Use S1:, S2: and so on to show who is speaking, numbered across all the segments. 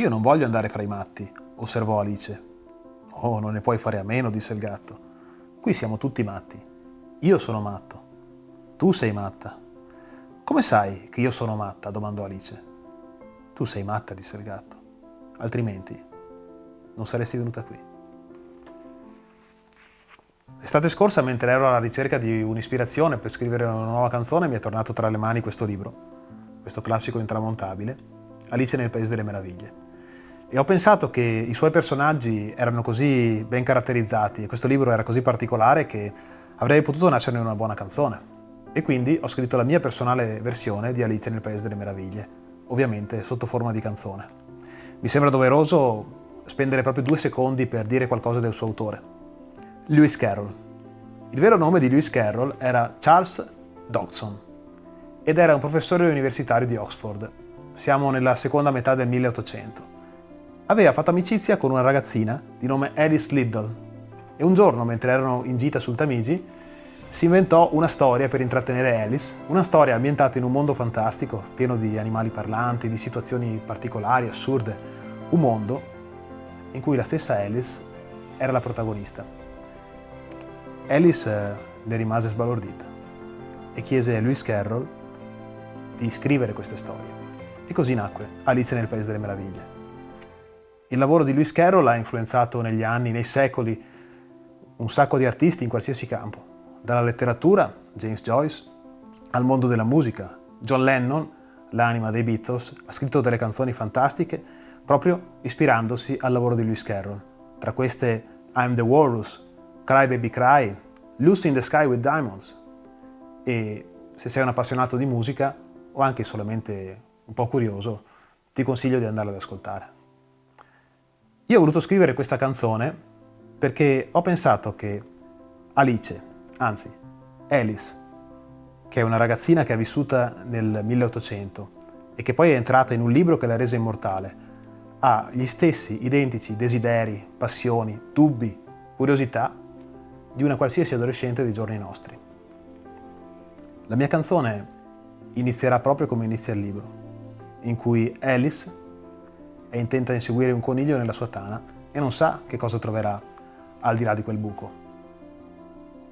S1: io non voglio andare fra i matti, osservò Alice. Oh, non ne puoi fare a meno, disse il gatto. Qui siamo tutti matti. Io sono matto. Tu sei matta. Come sai che io sono matta? Domandò Alice. Tu sei matta, disse il gatto. Altrimenti non saresti venuta qui. L'estate scorsa, mentre ero alla ricerca di un'ispirazione per scrivere una nuova canzone, mi è tornato tra le mani questo libro, questo classico intramontabile, Alice nel Paese delle Meraviglie. E ho pensato che i suoi personaggi erano così ben caratterizzati e questo libro era così particolare che avrei potuto nascerne una buona canzone. E quindi ho scritto la mia personale versione di Alice nel Paese delle Meraviglie, ovviamente sotto forma di canzone. Mi sembra doveroso spendere proprio 2 secondi per dire qualcosa del suo autore. Lewis Carroll. Il vero nome di Lewis Carroll era Charles Dodgson ed era un professore universitario di Oxford. Siamo nella seconda metà del 1800. Aveva fatto amicizia con una ragazzina di nome Alice Liddell e un giorno, mentre erano in gita sul Tamigi, si inventò una storia per intrattenere Alice, una storia ambientata in un mondo fantastico, pieno di animali parlanti, di situazioni particolari, assurde, un mondo in cui la stessa Alice era la protagonista. Alice ne rimase sbalordita e chiese a Lewis Carroll di scrivere queste storie. E così nacque Alice nel Paese delle Meraviglie. Il lavoro di Lewis Carroll ha influenzato negli anni, nei secoli, un sacco di artisti in qualsiasi campo. Dalla letteratura, James Joyce, al mondo della musica. John Lennon, l'anima dei Beatles, ha scritto delle canzoni fantastiche proprio ispirandosi al lavoro di Lewis Carroll. Tra queste I'm the Walrus, Cry Baby Cry, Lucy in the Sky with Diamonds. E se sei un appassionato di musica o anche solamente un po' curioso, ti consiglio di andarla ad ascoltare. Io ho voluto scrivere questa canzone perché ho pensato che Alice, anzi Alice, che è una ragazzina che è vissuta nel 1800 e che poi è entrata in un libro che l'ha resa immortale, ha gli stessi identici desideri, passioni, dubbi, curiosità di una qualsiasi adolescente dei giorni nostri. La mia canzone inizierà proprio come inizia il libro, in cui Alice è intenta a inseguire un coniglio nella sua tana e non sa che cosa troverà al di là di quel buco.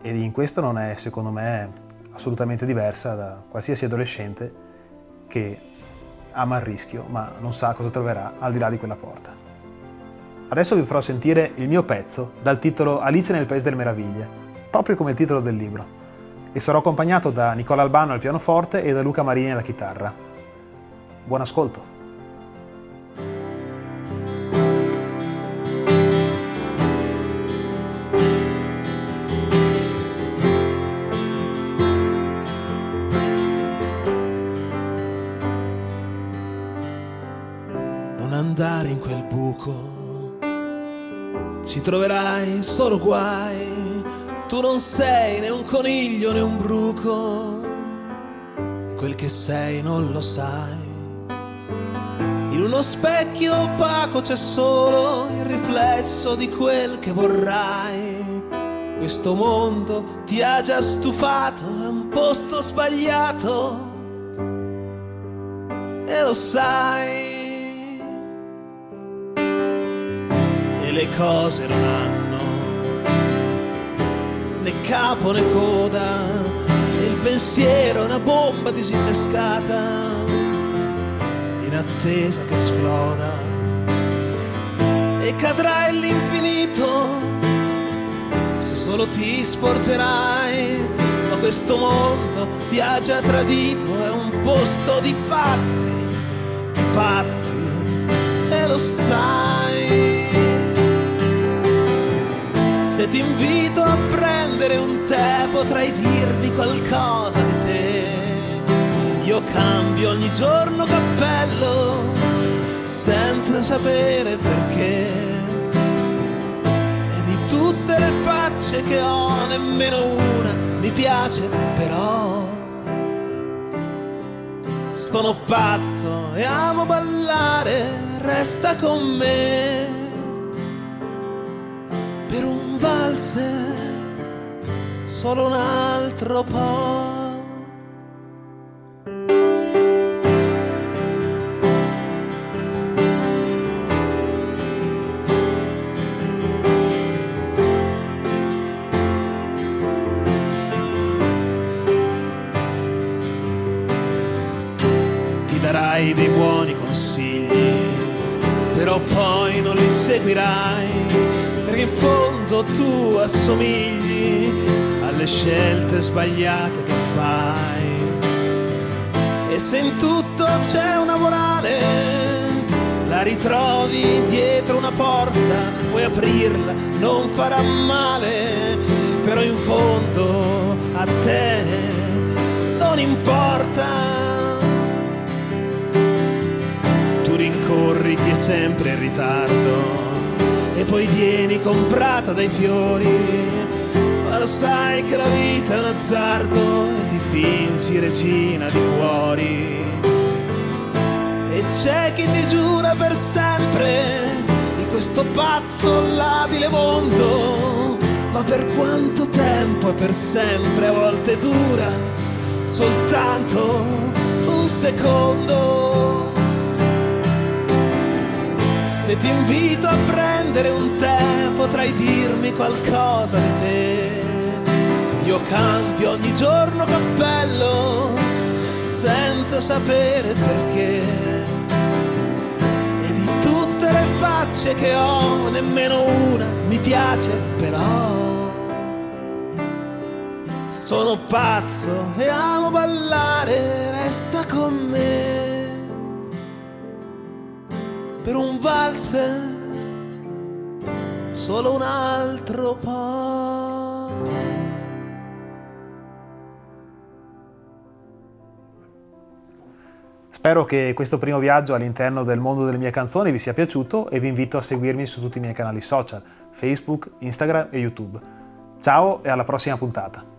S1: E in questo non è, secondo me, assolutamente diversa da qualsiasi adolescente che ama il rischio, ma non sa cosa troverà al di là di quella porta. Adesso vi farò sentire il mio pezzo dal titolo Alice nel Paese delle Meraviglie, proprio come il titolo del libro, e sarò accompagnato da Nicola Albano al pianoforte e da Luca Marini alla chitarra. Buon ascolto!
S2: Non andare in quel buco, ci troverai solo guai. Tu non sei né un coniglio né un bruco, e quel che sei non lo sai. In uno specchio opaco c'è solo il riflesso di quel che vorrai. Questo mondo ti ha già stufato, è un posto sbagliato e lo sai. E le cose non hanno né capo né coda, e il pensiero è una bomba disinnescata in attesa che esploda e cadrà all'infinito se solo ti sporgerai. Ma questo mondo ti ha già tradito, è un posto di pazzi e lo sai. Se ti invito a prendere un tè potrai dirmi qualcosa di te. Io cambio ogni giorno cappello senza sapere il perché. E di tutte le facce che ho nemmeno una mi piace, però sono pazzo e amo ballare, resta con me per un valzer, solo un altro po'. dai dei buoni consigli, però poi non li seguirai, perché in fondo tu assomigli alle scelte sbagliate che fai. E se in tutto c'è una morale, la ritrovi dietro una porta, puoi aprirla, non farà male, però in fondo a te non importa. Tu rincorri chi è sempre in ritardo e poi vieni comprata dai fiori, ma lo sai che la vita è un azzardo e ti fingi regina di cuori. E c'è chi ti giura per sempre in questo pazzo labile mondo, ma per quanto tempo e per sempre a volte dura soltanto un secondo. Se ti invito a prendere un tè potrai dirmi qualcosa di te. Io cambio ogni giorno cappello senza sapere perché, e di tutte le facce che ho nemmeno una mi piace, però sono pazzo e amo ballare, resta con me per un valzer, solo un altro po'.
S1: Spero che questo primo viaggio all'interno del mondo delle mie canzoni vi sia piaciuto e vi invito a seguirmi su tutti i miei canali social, Facebook, Instagram e YouTube. Ciao e alla prossima puntata!